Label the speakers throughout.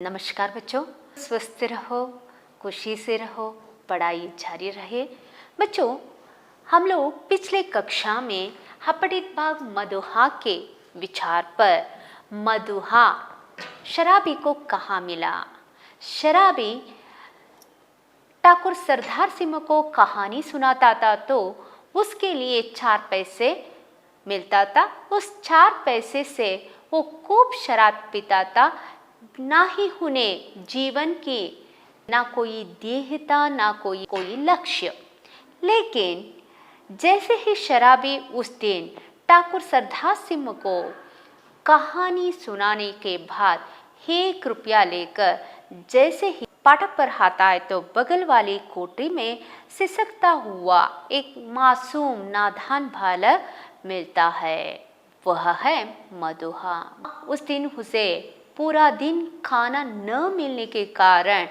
Speaker 1: नमस्कार बच्चों, स्वस्थ रहो, खुशी से रहो, पढ़ाई जारी रहे। बच्चों, हम लोग पिछले कक्षा में हपठित भाग मदोहा के विचार पर मदोहा शराबी को कहाँ मिला, शराबी ठाकुर सरदार सिंह को कहानी सुनाता था तो उसके लिए 4 पैसे मिलता था। उस 4 पैसे से वो खूब शराब पीता था। ना ही उन्हें जीवन की ना कोई ध्येय था, ना कोई लक्ष्य। लेकिन जैसे ही शराबी उस दिन ठाकुर सरदार सिंह को कहानी सुनाने के बाद 1 रुपया लेकर जैसे ही फाटक पर आता है तो बगल वाली कोठरी में सिसकता हुआ एक मासूम नादान बालक मिलता है। वह है मदोहा। उस दिन उसे पूरा दिन खाना न मिलने के कारण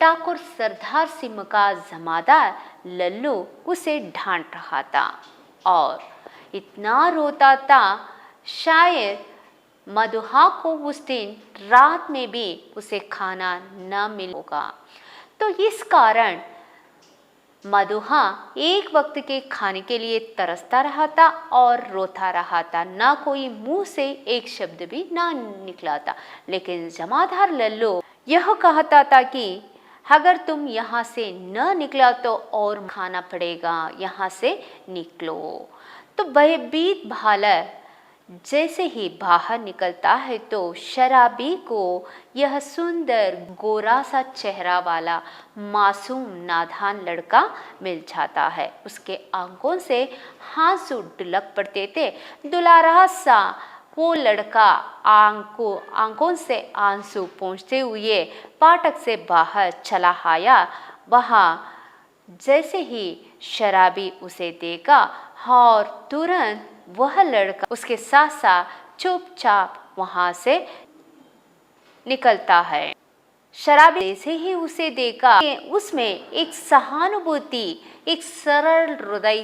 Speaker 1: ठाकुर सरदार सिंह का जमादार लल्लू उसे डांट रहा था और इतना रोता था, शायद मदोहा को उस दिन रात में भी उसे खाना न मिल होगा। तो इस कारण मदोहा एक वक्त के खाने के लिए तरसता रहा था और रोता रहा था। ना कोई मुंह से एक शब्द भी ना निकला था। लेकिन जमादार लल्लू यह कहता था कि अगर तुम यहाँ से न निकला तो और खाना पड़ेगा, यहाँ से निकलो। तो भयभीत बालक जैसे ही बाहर निकलता है तो शराबी को यह सुंदर गोरा सा चेहरा वाला मासूम नादान लड़का मिल जाता है। उसके आंखों से आंसू ढुलक पड़ते थे। दुलारा सा वो लड़का आंखों से आंसू पोंछते हुए फाटक से बाहर चला आया। वहाँ जैसे ही शराबी उसे देखा और तुरंत वह लड़का उसके साथ साथ चुपचाप वहां से निकलता है। शराबी जैसे ही उसे देखा, उसमें एक सहानुभूति, एक सरल हृदय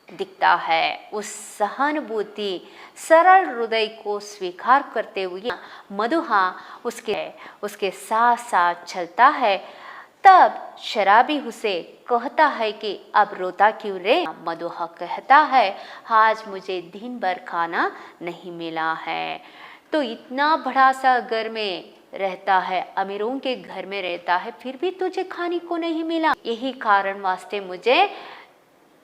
Speaker 1: दिखता है। उस सहानुभूति, सरल हृदय को स्वीकार करते हुए मदोहा उसके साथ साथ चलता है। तब शराबी उसे कहता है कि अब रोता क्यों रे? मदोहा कहता है, आज मुझे दिन भर खाना नहीं मिला है। तो इतना बड़ा सा घर में रहता है, अमीरों के घर में रहता है, फिर भी तुझे खाने को नहीं मिला। यही कारण वास्ते मुझे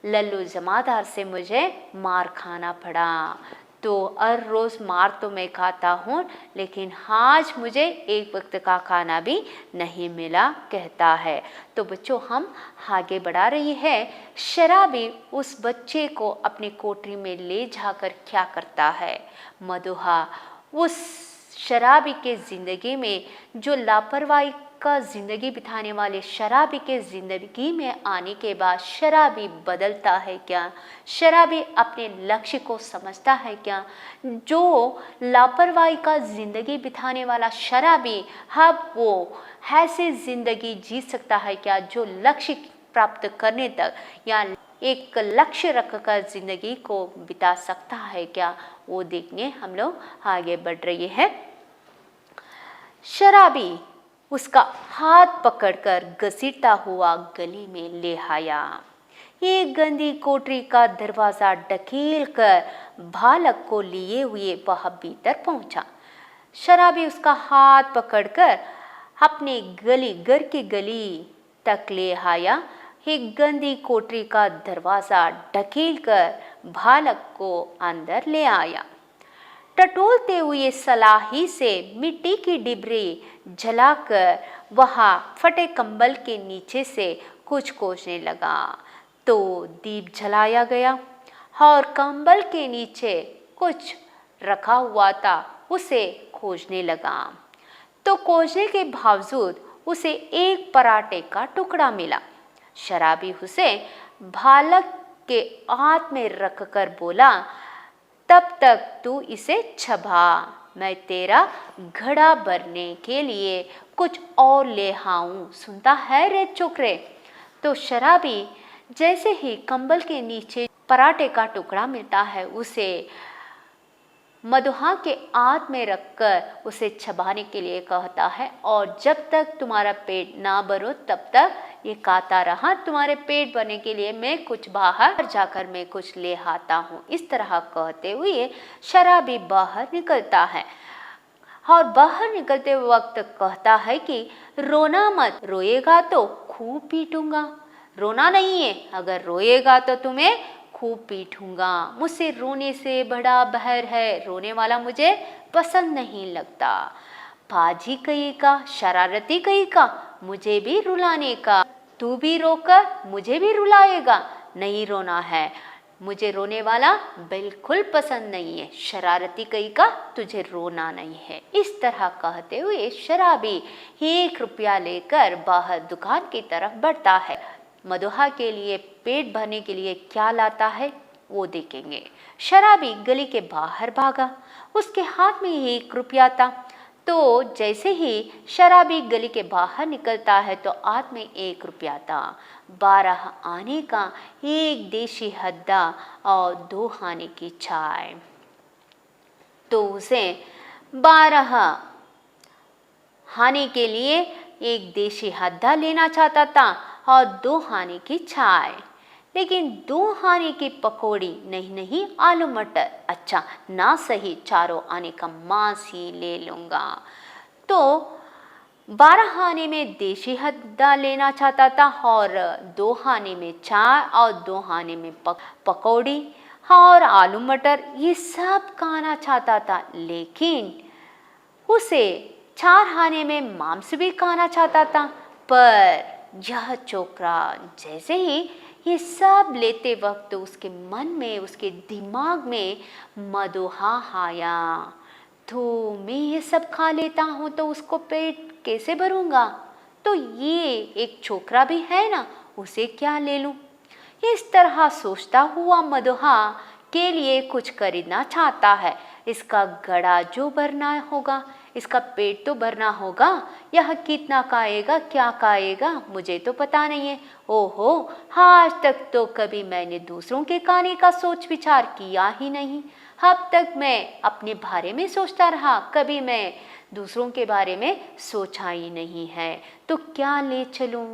Speaker 1: लल्लू जमादार से मुझे मार खाना पड़ा। तो हर रोज मार तो मैं खाता हूँ, लेकिन आज मुझे एक वक्त का खाना भी नहीं मिला, कहता है। तो बच्चों, हम आगे बढ़ा रही है। शराबी उस बच्चे को अपनी कोठरी में ले जाकर क्या करता है? मदोहा उस शराबी के जिंदगी में, जो लापरवाही का जिंदगी बिताने वाले शराबी के जिंदगी में आने के बाद शराबी बदलता है क्या? शराबी अपने लक्ष्य को समझता है क्या? जो लापरवाही का जिंदगी बिताने वाला शराबी, अब वो ऐसे जिंदगी जी सकता है क्या जो लक्ष्य प्राप्त करने तक या एक लक्ष्य रखकर जिंदगी को बिता सकता है क्या? वो देखने हम लोग आगे बढ़ रहे हैं। शराबी उसका हाथ पकड़कर घसीटता हुआ गली में ले आया। एक गंदी कोठरी का दरवाजा ढकेल कर बालक को लिए हुए वह भीतर पहुंचा। शराबी उसका हाथ पकड़कर अपने घर की गली तक ले आया। एक गंदी कोठरी का दरवाजा ढकेल कर बालक को अंदर ले आया। टटोलते हुए सलाही से मिट्टी की डिबरी जलाकर वहां फटे कंबल के नीचे से कुछ खोजने लगा। तो दीप जलाया गया और कंबल के नीचे कुछ रखा हुआ था, उसे खोजने लगा। तो खोजने के बावजूद उसे एक पराठे का टुकड़ा मिला। शराबी उसे बालक के हाथ में रखकर बोला, तब तक तू इसे चबा, मैं तेरा घड़ा भरने के लिए कुछ और ले आऊं। सुनता है रे चोकरे? तो शराबी जैसे ही कंबल के नीचे पराठे का टुकड़ा मिलता है, उसे मधुहा के आंत में रखकर उसे चबाने के लिए कहता है और जब तक तुम्हारा पेट ना भरो तब तक ये खाता रहा, तुम्हारे पेट भरने के लिए मैं कुछ बाहर जाकर मैं कुछ ले आता हूँ। इस तरह कहते हुए शराबी बाहर निकलता है और बाहर निकलते वक्त कहता है कि रोना मत, रोएगा तो खूब पीटूंगा। रोना नहीं है, अगर रोएगा तो तुम्हें खूब पीटूंगा। मुझसे रोने से बड़ा बहर है, रोने वाला मुझे पसंद नहीं लगता। पाजी कहीं का, शरारती कहीं का, मुझे भी रुलाने का। तू भी रोकर मुझे भी रुलाएगा। नहीं रोना है, मुझे रोने वाला बिल्कुल पसंद नहीं है। शरारती कहीं का, तुझे रोना नहीं है। इस तरह कहते हुए शराबी 1 रुपया लेकर बाहर दुकान की तरफ बढ़ता है। मधुहा के लिए पेट भरने के लिए क्या लाता है वो देखेंगे। शराबी गली के बाहर भागा, उसके हाथ में 1 रुपया था। तो जैसे ही शराबी गली के बाहर निकलता है तो हाथ में 1 रुपया था। 12 आने का 1 देशी हद्दा और 2 आने की चाय। तो उसे 12 आने के लिए 1 देशी हद्दा लेना चाहता था और 2 आने की चाय। लेकिन 2 आने की पकौड़ी नहीं, आलू मटर, अच्छा ना सही 4 आने का मांस ही ले लूँगा। तो 12 आने में देशी हद्दा लेना चाहता था और 2 आने में चाय और 2 आने में पकौड़ी और आलू मटर ये सब खाना चाहता था। लेकिन उसे 4 आने में मांस भी खाना चाहता था। पर यह छोकरा जैसे ही ये सब लेते वक्त उसके मन में, उसके दिमाग में मधुहा आया। तो मैं ये सब खा लेता हूँ तो उसको पेट कैसे भरूंगा? तो ये एक छोकरा भी है ना, उसे क्या ले लूं? इस तरह सोचता हुआ मधुहा के लिए कुछ खरीदना चाहता है। इसका गड़ा जो भरना होगा, इसका पेट तो भरना होगा। यह कितना खाएगा, क्या खाएगा, मुझे तो पता नहीं है। ओहो, आज तक तो कभी मैंने दूसरों के खाने का सोच विचार किया ही नहीं। अब तक मैं अपने बारे में सोचता रहा, कभी मैं दूसरों के बारे में सोचा ही नहीं है। तो क्या ले चलूं?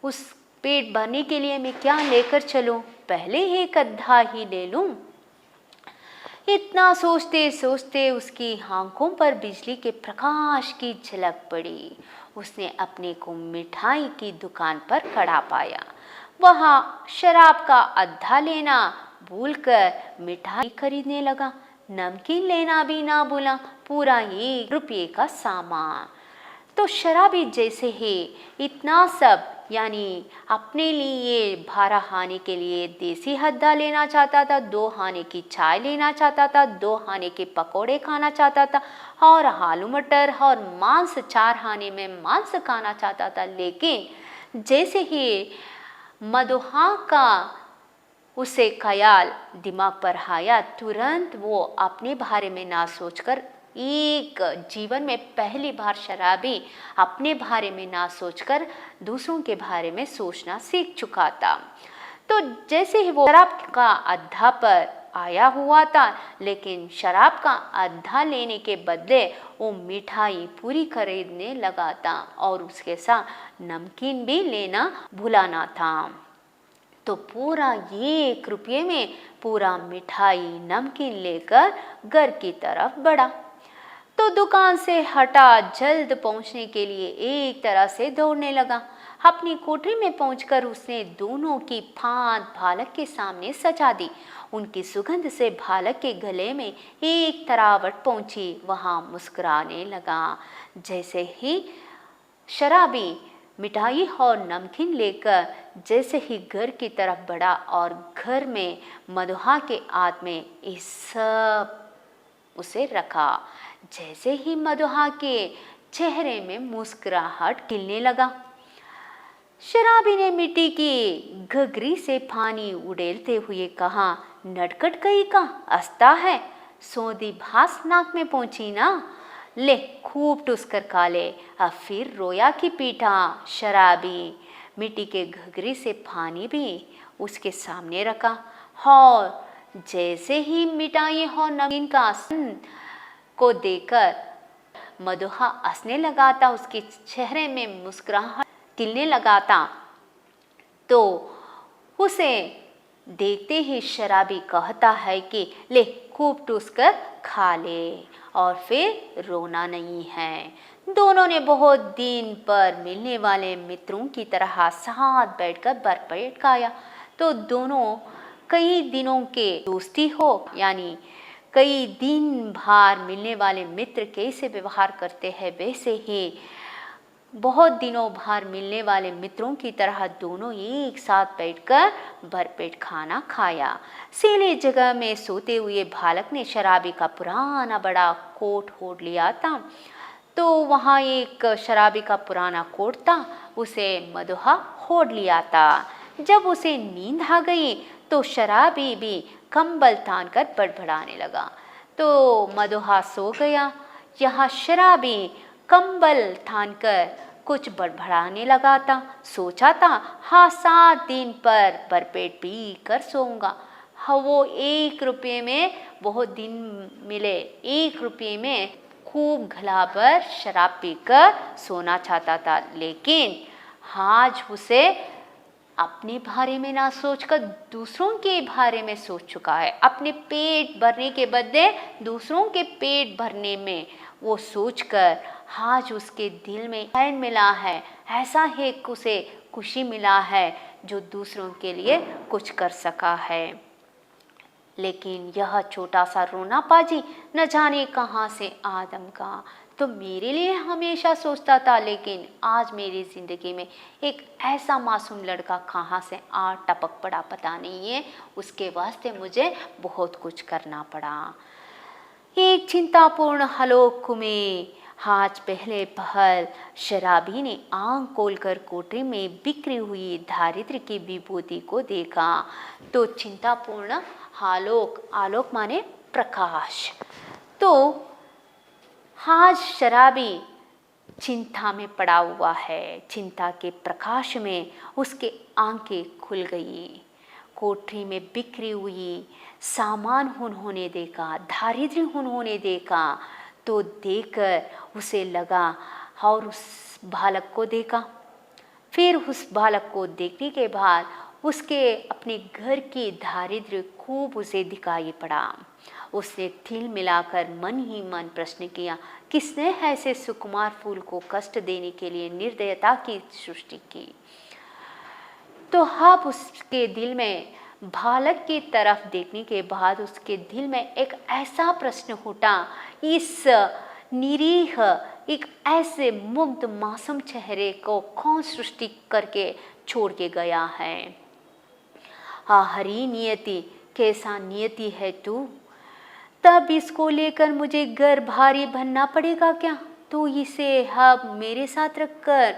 Speaker 1: उस पेट भरने के लिए मैं क्या लेकर चलूं? पहले ही गड्ढा ही ले लूं। इतना सोचते सोचते उसकी आंखों पर बिजली के प्रकाश की झलक पड़ी। उसने अपने को मिठाई की दुकान पर खड़ा पाया। वहां शराब का अद्धा लेना भूलकर मिठाई खरीदने लगा। नमकीन लेना भी ना भूला, पूरा 1 रुपये का सामान। तो शराबी जैसे ही इतना सब यानी अपने लिए 12 आने के लिए देसी हद्दा लेना चाहता था, 2 आने की चाय लेना चाहता था, 2 आने के पकोड़े खाना चाहता था और आलू मटर और मांस 4 आने में मांस खाना चाहता था। लेकिन जैसे ही मधुहा का उसे ख्याल दिमाग पर आया, तुरंत वो अपने बारे में ना सोचकर, एक जीवन में पहली बार शराबी अपने बारे में ना सोचकर दूसरों के बारे में सोचना सीख चुका था। तो जैसे ही वो शराब का अद्धा पर आया हुआ था, लेकिन शराब का अद्धा लेने के बदले वो मिठाई पूरी खरीदने लगा था और उसके साथ नमकीन भी लेना भुलाना था। तो पूरा 1 रुपये में पूरा मिठाई नमकीन लेकर घर की तरफ बढ़ा। तो दुकान से हटा जल्द पहुंचने के लिए एक तरह से दौड़ने लगा। अपनी कोठरी में पहुंचकर उसने दोनों की फांद बालक के सामने सजा दी। उनकी सुगंध से बालक के गले में एक तरावट पहुंची। वहां मुस्कुराने लगा। जैसे ही शराबी मिठाई और नमकीन लेकर जैसे ही घर की तरफ बढ़ा और घर में मधुहा के हाथ में ये सब उसे रखा, जैसे ही मधुहा के चेहरे में मुस्कुराहट खिलने लगा। शराबी ने मिट्टी की घघरी से पानी उड़ेलते हुए कहा, नटखट कहीं का हंसता है, सौंधी भास नाक में पहुंची ना, ले खूब टुसकर खा ले। अब फिर रोया की पीटा। शराबी मिट्टी के घघरी से पानी भी उसके सामने रखा और जैसे ही मिठाई और नमकीन का आसन को देकर मदोहा हंसने लगा था, उसके चेहरे में मुस्कुराहट खिलने लगा था, तो उसे देखते ही शराबी कहता है कि ले खूब टूस कर खा ले और फिर रोना नहीं है। दोनों ने बहुत दिन पर मिलने वाले मित्रों की तरह साथ बैठकर भरपेट खाया। तो दोनों कई दिनों के दोस्ती हो, यानी कई दिन बार मिलने वाले मित्र कैसे व्यवहार करते हैं, वैसे ही बहुत दिनों बाहर मिलने वाले मित्रों की तरह दोनों एक साथ बैठकर भरपेट खाना खाया। सीली जगह में सोते हुए बालक ने शराबी का पुराना बड़ा कोट ओढ़ लिया था। तो वहाँ एक शराबी का पुराना कोट था, उसे मदोहा ओढ़ लिया था। जब उसे नींद आ गई तो शराबी भी कंबल तान कर बड़बड़ाने लगा। तो मदोहा सो गया। यहाँ शराबी कंबल थान कर कुछ बड़बड़ाने लगा था। सोचा था, हाँ 7 दिन पर भरपेट पी कर सोऊंगा। हाँ, वो 1 रुपये में बहुत दिन मिले, 1 रुपये में खूब घला भर शराब पीकर सोना चाहता था। लेकिन आज उसे अपने बारे में ना सोचकर दूसरों के बारे में सोच चुका है। अपने पेट भरने के बदले दूसरों के पेट भरने में वो सोचकर आज उसके दिल में चैन मिला है। ऐसा है कि उसे खुशी मिला है जो दूसरों के लिए कुछ कर सका है। लेकिन यह छोटा सा रोना पाजी न जाने कहाँ से आदम का तो मेरे लिए हमेशा सोचता था, लेकिन आज मेरी ज़िंदगी में एक ऐसा मासूम लड़का कहाँ से आ टपक पड़ा पता नहीं है। उसके वास्ते मुझे बहुत कुछ करना पड़ा। एक चिंतापूर्ण हलोक में आज पहले पहल शराबी ने आंख खोलकर कोठरी में बिखरी हुई दारिद्र्य की विभूति को देखा। तो चिंतापूर्ण आलोक, आलोक माने प्रकाश। तो आज शराबी चिंता में पड़ा हुआ है। चिंता के प्रकाश में उसके आंखें खुल गई। कोठरी में बिखरी हुई सामान उन्होंने देखा, दारिद्र्य उन्होंने देखा। तो देखकर उसे लगा और उस बालक को देखा। फिर उस बालक को देखने के बाद उसके अपने घर की दारिद्र्य खूब उसे दिखाई पड़ा। उसने तिल मिलाकर मन ही मन प्रश्न किया, किसने ऐसे सुकुमार फूल को कष्ट देने के लिए निर्दयता की सृष्टि की। तो अब उसके दिल में बालक की तरफ देखने के बाद उसके दिल में एक ऐसा प्रश्न उठा, इस निरीह एक ऐसे मुग्ध मासूम चेहरे को कौन सृष्टि करके छोड़ के गया है। हरी नियति, कैसा नियति है तू। तब इसको लेकर मुझे घर भारी बनना पड़ेगा क्या। तो इसे अब मेरे साथ रखकर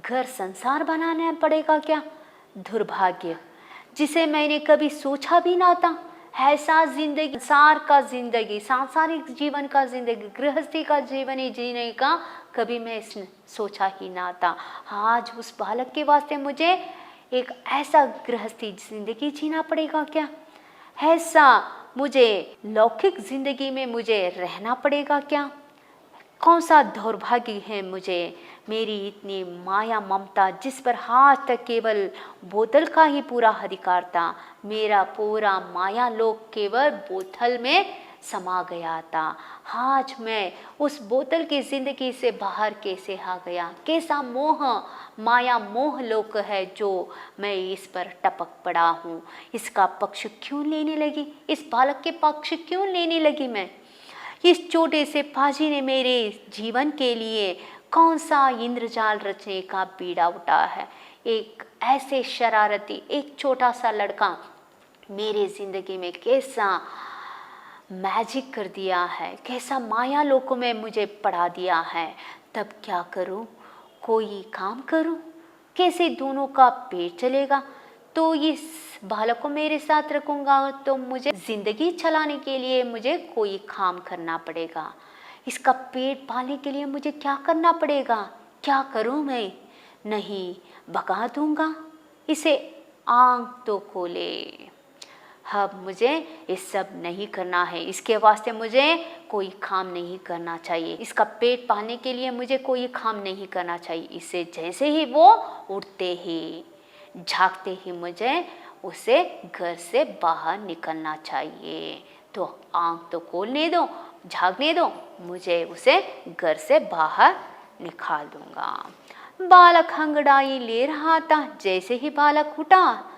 Speaker 1: घर संसार बनाना पड़ेगा क्या। दुर्भाग्य, जिसे मैंने कभी सोचा भी ना था। ऐसा जिंदगी, संसार का जिंदगी, सांसारिक जीवन का जिंदगी, गृहस्थी का जीवन ही जीने का कभी मैं सोचा ही ना था। आज उस बालक के वास्ते मुझे एक ऐसा गृहस्थी जिंदगी जीना पड़ेगा क्या। ऐसा मुझे लौकिक जिंदगी में मुझे रहना पड़ेगा क्या। कौन सा दुर्भाग्य है मुझे। मेरी इतनी माया ममता, जिस पर आज तक केवल बोतल का ही पूरा अधिकार था। मेरा पूरा माया लोक केवल बोतल में समा गया था। आज मैं उस बोतल की जिंदगी से बाहर कैसे आ गया। कैसा मोह, माया मोह लोक है जो मैं इस पर टपक पड़ा हूँ। इसका पक्ष क्यों लेने लगी, इस बालक के पक्ष क्यों लेने लगी मैं। इस छोटे से पाजी ने मेरे जीवन के लिए कौन सा इंद्रजाल रचने का बीड़ा उठा है। एक ऐसे शरारती, एक छोटा सा लड़का मेरे जिंदगी में कैसा मैजिक कर दिया है, कैसा माया लोकों में मुझे पड़ा दिया है। तब क्या करूं, कोई काम करूं, कैसे दोनों का पेट चलेगा। तो इस बालक को मेरे साथ रखूंगा तो मुझे जिंदगी चलाने के लिए मुझे कोई काम करना पड़ेगा। इसका पेट पालने के लिए मुझे क्या करना पड़ेगा। क्या करूं मैं। नहीं, भगा दूंगा इसे, आंख तो खोले। अब मुझे ये सब नहीं करना है, इसके वास्ते मुझे कोई काम नहीं करना चाहिए, इसका पेट पालने के लिए मुझे कोई काम नहीं करना चाहिए। इससे जैसे ही वो उठते ही झाँकते ही मुझे उसे घर से बाहर निकलना चाहिए। तो आँख तो खोलने दो, झाँकने दो, मुझे उसे घर से बाहर निकाल दूंगा। बालक हंगड़ाई ले रहा था। जैसे ही बालक उठा,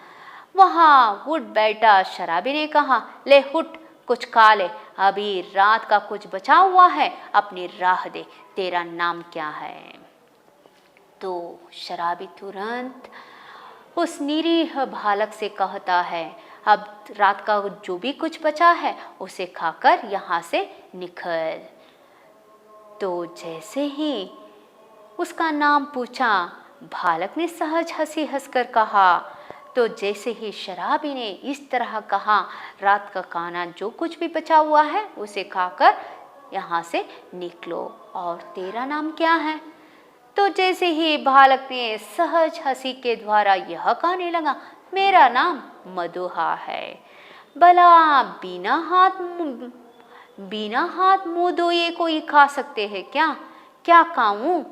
Speaker 1: वहाँ उठ बैठा शराबी ने कहा, ले उठ, कुछ खा ले, अभी रात का कुछ बचा हुआ है, अपनी राह दे, तेरा नाम क्या है? तो शराबी तुरंत उस निरीह बालक से कहता है, अब रात का जो भी कुछ बचा है उसे खाकर यहाँ से निकल। तो जैसे ही उसका नाम पूछा, बालक ने सहज हंसी हंसकर कहा। तो जैसे ही शराबी ने इस तरह कहा, रात का खाना जो कुछ भी बचा हुआ है उसे खाकर यहाँ से निकलो, और तेरा नाम क्या है? तो जैसे ही बालक ने सहज हंसी के द्वारा यह कहने लगा, मेरा नाम मधुहा है। भला बिना हाथ मुंह धोए कोई खा सकते हैं क्या? क्या खाऊं?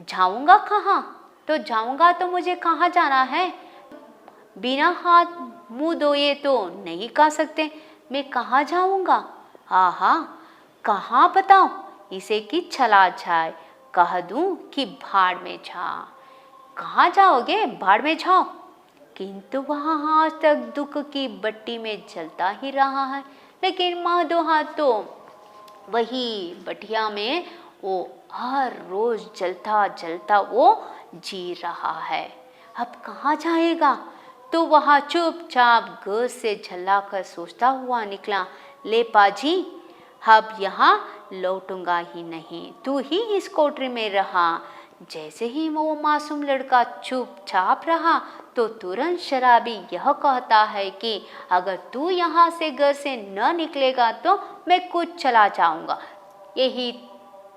Speaker 1: जाऊंगा कहाँ? तो जाऊंगा तो मुझे कहाँ जाना है? बिना हाथ मुंह धोए तो नहीं खा सकते, मैं कहाँ जाऊंगा? आहा, कहाँ बताऊं इसे कि चला जाए, कह दूं कि भाड़ में जा। कहाँ जाओगे? भाड़ में जाओ। किंतु वहाँ आज तक दुख की भट्टी में जलता ही रहा है, लेकिन मधुहा तो वही भटिया में वो हर रोज जलता जलता वो जी रहा है। अब कहाँ जाएगा? तो वहाँ चुपचाप घर से झल्लाकर सोचता हुआ निकला, ले पाजी, अब यहाँ लौटूंगा ही नहीं, तू ही इस कोठरी में रहा। जैसे ही वो मासूम लड़का चुपचाप रहा, तो तुरंत शराबी यह कहता है कि अगर तू यहाँ से घर से न निकलेगा तो मैं खुद चला जाऊंगा, यही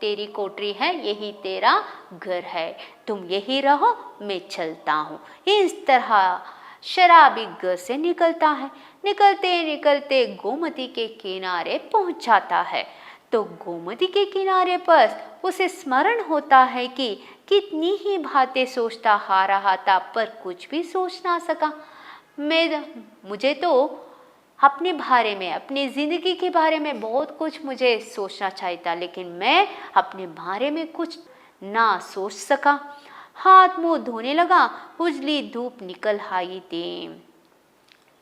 Speaker 1: तेरी कोठरी है, यही तेरा घर है, तुम यही रहो, मैं चलता हूँ। इस तरह शराबी घर से निकलता है। निकलते निकलते गोमती के किनारे पहुंच जाता है। तो गोमती के किनारे पर उसे स्मरण होता है कि कितनी ही बातें सोचता आ रहा था, पर कुछ भी सोच ना सका। मुझे तो अपने बारे में, अपनी ज़िंदगी के बारे में बहुत कुछ मुझे सोचना चाहिए था, लेकिन मैं अपने बारे में कुछ ना सोच सका। हाथ मुंह धोने लगा, उजली धूप निकल आई थी।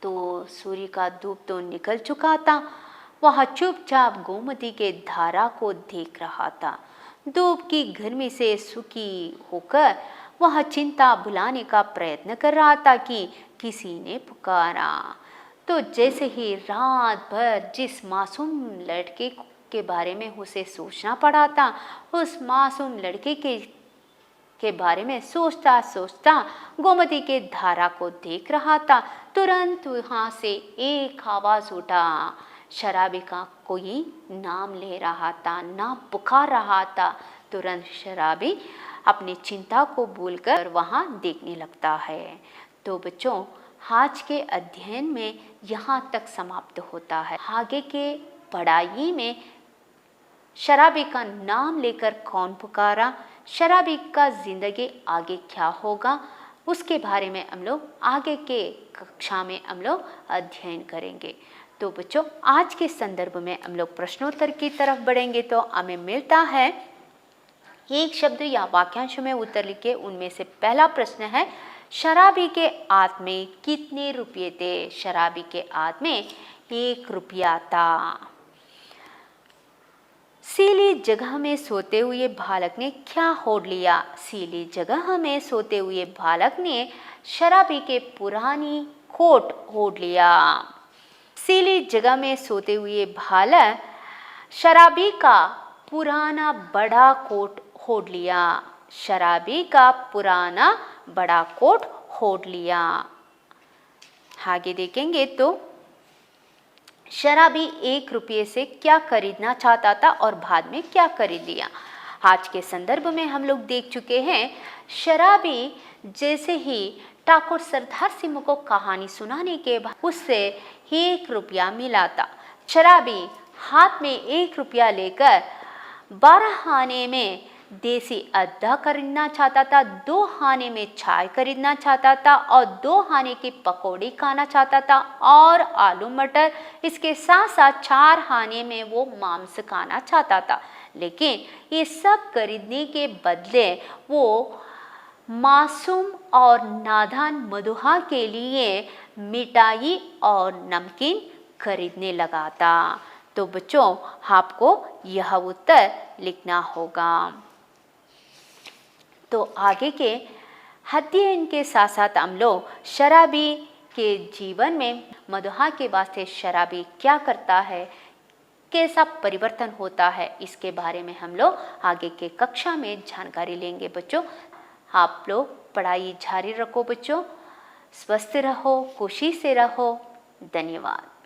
Speaker 1: तो सूर्य का धूप तो निकल चुका था। वह चुपचाप गोमती के धारा को देख रहा था। धूप की गर्मी से सूखी होकर वह चिंता भुलाने का प्रयत्न कर रहा था कि किसी ने पुकारा। तो जैसे ही रात भर जिस मासूम लड़के के बारे में उसे सोचना पड़ा था, उस मासूम लड़के के बारे में सोचता सोचता गोमती के धारा को देख रहा था। तुरंत वहाँ से एक आवाज उठा। शराबी का कोई नाम ले रहा था, नाम पुकार रहा था। तुरंत शराबी अपनी चिंता को भूलकर वहाँ देखने लगता है। तो बच्चों, आज के अध्ययन में यहाँ तक समाप्त होता है। आगे के पढ़ाई में शराबी का नाम लेकर कौन पुकारा, शराबी का जिंदगी आगे क्या होगा, उसके बारे में हम लोग आगे के कक्षा में हम लोग अध्ययन करेंगे। तो बच्चों, आज के संदर्भ में हम लोग प्रश्नोत्तर की तरफ बढ़ेंगे। तो हमें मिलता है एक शब्द या वाक्यांश में उत्तर लिखे। उनमें से पहला प्रश्न है, शराबी के हाथ में कितने रुपये थे? शराबी के हाथ में 1 रुपया था। सीली जगह में सोते हुए बालक ने क्या होड़ लिया? सीली जगह में सोते हुए बालक ने शराबी के पुरानी कोट ओढ़ लिया। सीली जगह में सोते हुए बालक शराबी का पुराना बड़ा कोट ओढ़ लिया। शराबी का पुराना बड़ा कोट ओढ़ लिया। आगे देखेंगे तो शराबी 1 रुपये से क्या खरीदना चाहता था और बाद में क्या खरीद लिया। आज के संदर्भ में हम लोग देख चुके हैं, शराबी जैसे ही ठाकुर सरदार सिंह को कहानी सुनाने के बाद उससे 1 रुपया मिला था। शराबी हाथ में 1 रुपया लेकर 12 आने में देसी अद्दा खरीदना चाहता था, 2 आने में चाय खरीदना चाहता था और 2 आने की पकौड़ी खाना चाहता था और आलू मटर। इसके साथ साथ 4 आने में वो मांस खाना चाहता था। लेकिन ये सब खरीदने के बदले वो मासूम और नादान मदोहा के लिए मिठाई और नमकीन खरीदने लगा था। तो बच्चों, आपको यह उत्तर लिखना होगा। तो आगे के अध्ययन के साथ साथ हम लोग शराबी के जीवन में मदोहा के वास्ते शराबी क्या करता है, कैसा परिवर्तन होता है, इसके बारे में हम लोग आगे के कक्षा में जानकारी लेंगे। बच्चों, आप लोग पढ़ाई जारी रखो। बच्चों, स्वस्थ रहो, खुशी से रहो। धन्यवाद।